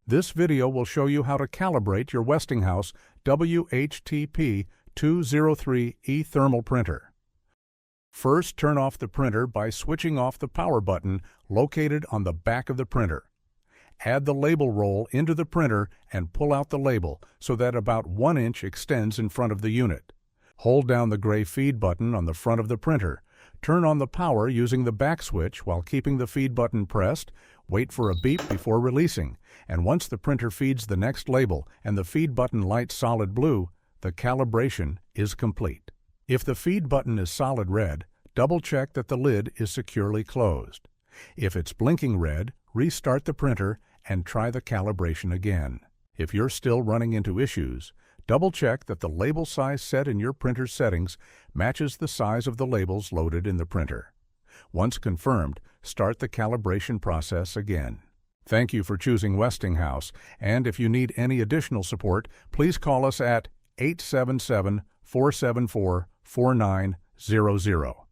This video will show you how to calibrate your Westinghouse WHTP203e Thermal Printer. First, turn off the printer by switching off the power button located on the back of the printer. Add the label roll into the printer and pull out the label so that about 1 inch extends in front of the unit. Hold down the gray feed button on the front of the printer. Turn on the power using the back switch while keeping the feed button pressed. Wait for a beep before releasing, and once the printer feeds the next label and the feed button lights solid blue, the calibration is complete. If the feed button is solid red, double-check that the lid is securely closed. If it's blinking red, restart the printer and try the calibration again. If you're still running into issues, double-check that the label size set in your printer's settings matches the size of the labels loaded in the printer. Once confirmed, start the calibration process again. Thank you for choosing Westinghouse, and if you need any additional support, please call us at 877-474-4900.